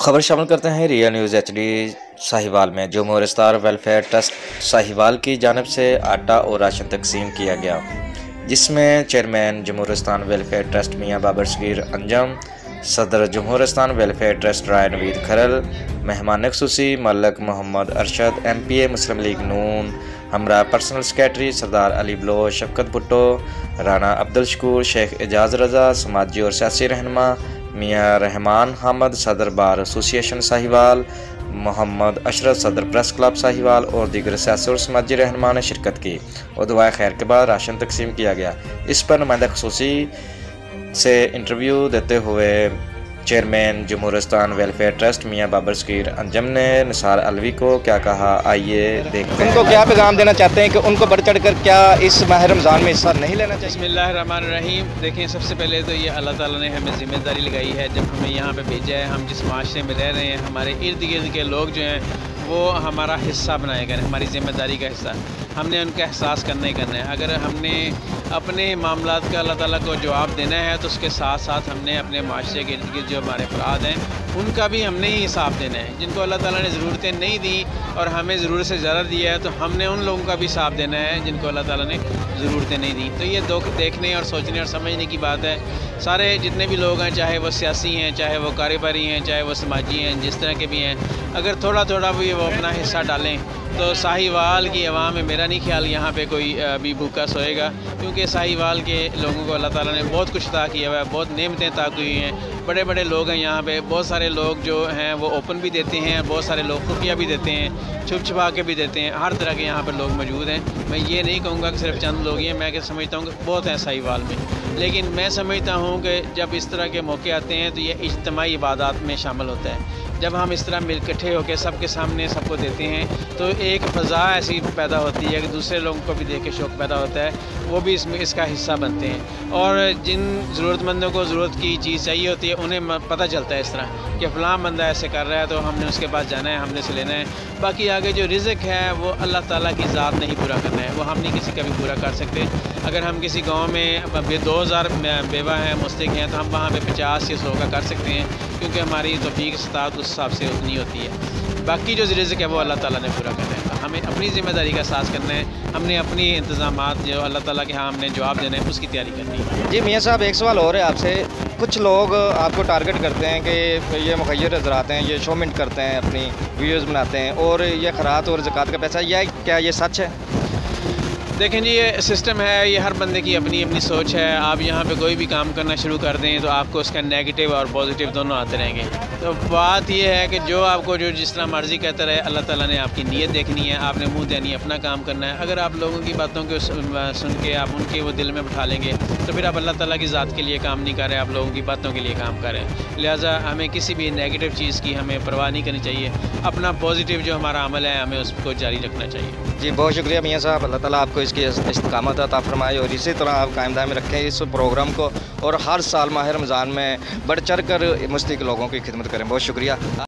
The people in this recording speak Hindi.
खबर शामिल करते हैं रिया न्यूज़ HD साहिवाल में। जमहूर स्टार वेलफेयर ट्रस्ट साहिवाल की जानिब से आटा और राशन तकसीम किया गया, जिसमें चेयरमैन जमहूरिस्तान वेलफेयर ट्रस्ट मियाँ बाबर सगीर अंजम, सदर जमहूरिस्तान वेलफेयर ट्रस्ट राय नवीद खरल, मेहमान खसूसी मलक मोहम्मद अरशद MPA मुस्लिम लीग नून, हमरा पर्सनल सेक्रेटरी सरदार अली बलोच, शफकत भुट्टो, राना अब्दुल शकूर, शेख एजाज रजा, समाजी और सियासी रहनुमा मियाँ रहमान हामद, सदर बार एसोसिएशन साहिवाल, मोहम्मद अशरफ, सदर प्रेस क्लब साहिवाल और दीगर सियासी और समाजी रहनुमा ने शिरकत की और दुआए खैर के बाद राशन तकसीम किया गया। इस पर नुमाइंदा खसूसी से इंटरव्यू देते हुए चेयरमैन जमहूरिस्तान वेलफेयर ट्रस्ट मियाँ बाबर सगीर अंजम ने निसार अलवी को क्या कहा, आइए देखते हैं। उनको क्या पैगाम देना चाहते हैं कि उनको बढ़ चढ़ कर क्या इस माह रमज़ान में हिस्सा नहीं लेना चाहिए? बिस्मिल्लाहिर्रहमानिर्रहीम। देखें, सबसे पहले तो ये अल्लाह ताला ने हमें ज़िम्मेदारी लगाई है, जब हमें यहाँ पे भेजा है, हम जिस माशरे में रह रहे हैं, हमारे इर्द गिर्द के लोग जो हैं वो हमारा हिस्सा बनाए गए, हमारी ज़िम्मेदारी का हिस्सा। हमने उनका एहसास करना ही करना है। अगर हमने अपने मामलात का अल्लाह ताला को जवाब देना है तो उसके साथ साथ हमने अपने माशरे के इर्द गिर्द जो हमारे अफराद हैं उनका भी हमने ही हिसाब देना है। जिनको अल्लाह ताला ने ज़रूरतें नहीं दी और हमें ज़रूरत से ज़्यादा दिया है तो हमने उन लोगों का भी हिसाब देना है जिनको अल्लाह ताला ने ज़रूरतें नहीं दी। तो ये देखने और सोचने और समझने की बात है। सारे जितने भी लोग हैं, चाहे वो सियासी हैं, चाहे वो कारोबारी हैं, चाहे वो समाजी हैं, जिस तरह के भी हैं, अगर थोड़ा थोड़ा भी वो अपना हिस्सा डालें तो साहिवाल की आवाम में मेरा नहीं ख्याल यहाँ पे कोई भी भूखा सोएगा, क्योंकि साहिवाल के लोगों को अल्लाह ताला ने बहुत कुछ अता किया हुआ है, बहुत नेमतें अता की हुई हैं। बड़े बड़े लोग हैं यहाँ पे, बहुत सारे लोग जो हैं वो ओपन भी देते हैं, बहुत सारे लोग खुफिया भी देते हैं, छुप छुपा के भी देते हैं। हर तरह के यहाँ पर लोग मौजूद हैं। मैं ये नहीं कहूँगा कि सिर्फ चंद लोग ही हैं, मैं समझता हूँ कि बहुत हैं साहिवाल में। लेकिन मैं समझता हूँ कि जब इस तरह के मौके आते हैं तो ये इज्तिमाई इबादत में शामिल होता है। जब हम इस तरह मिल इकट्ठे होकर सबके सामने सबको देते हैं तो एक फ़ज़ा ऐसी पैदा होती है कि दूसरे लोगों को भी देख के शौक़ पैदा होता है, वो भी इसका हिस्सा बनते हैं। और जिन ज़रूरतमंदों को ज़रूरत की चीज़ चाहिए होती है उन्हें पता चलता है इस तरह कि फ़लाँ बंदा ऐसे कर रहा है तो हमने उसके पास जाना है, हमने से लेना है। बाकी आगे जो रिज़्क़ है वो अल्लाह ताला की ज़ात नहीं पूरा करना है, वो हम नहीं किसी का भी पूरा कर सकते। अगर हम किसी गाँव में 2000 बेवा हैं, मुस्तक हैं, तो हम वहाँ पर 50 या 100 का कर सकते हैं, क्योंकि हमारी तौफीक इस्तात उस हिसाब से उतनी होती है। बाकी जो रिज़्क़ है वो अल्लाह ताला ने पूरा करना है। तो हमें अपनी ज़िम्मेदारी का एहसास करना है, हमने अपनी इंतज़ामात जो अल्लाह ताला के यहाँ हमने जवाब देना है उसकी तैयारी करनी है। जी मियाँ साहब, एक सवाल और है आपसे। कुछ लोग आपको टारगेट करते हैं कि ये मुखय्यर नज़र आते हैं, ये शो मिंट करते हैं, अपनी वीडियोज़ बनाते हैं और ये खैरात और ज़कात का पैसा, क्या ये सच है? देखें जी, ये सिस्टम है, ये हर बंदे की अपनी अपनी सोच है। आप यहाँ पे कोई भी काम करना शुरू कर दें तो आपको उसका नेगेटिव और पॉजिटिव दोनों आते रहेंगे। तो बात ये है कि जो आपको जो जिस तरह मर्ज़ी कहता रहे, अल्लाह ताला ने आपकी नीयत देखनी है, आपने मुंह देनी है, अपना काम करना है। अगर आप लोगों की बातों को सुन के आप उनके वो दिल में बिठा लेंगे तो फिर आप अल्लाह ताला की ज़ात के लिए काम नहीं कर रहे, आप लोगों की बातों के लिए काम कर रहे हैं। लिहाजा हमें किसी भी नेगेटिव चीज़ की हमें परवाह नहीं करनी चाहिए। अपना पॉजिटिव जो हमारा अमल है हमें उसको जारी रखना चाहिए। जी बहुत शुक्रिया मियाँ साहब, अल्लाह ताला आपको इसकी इस्तिकामत अता फरमाए और इसी तरह आप कायम दायम रखें इस प्रोग्राम को और हर साल माह रमज़ान में बढ़ चढ़ कर मुस्तहिक लोगों की खिदमत करें। बहुत शुक्रिया।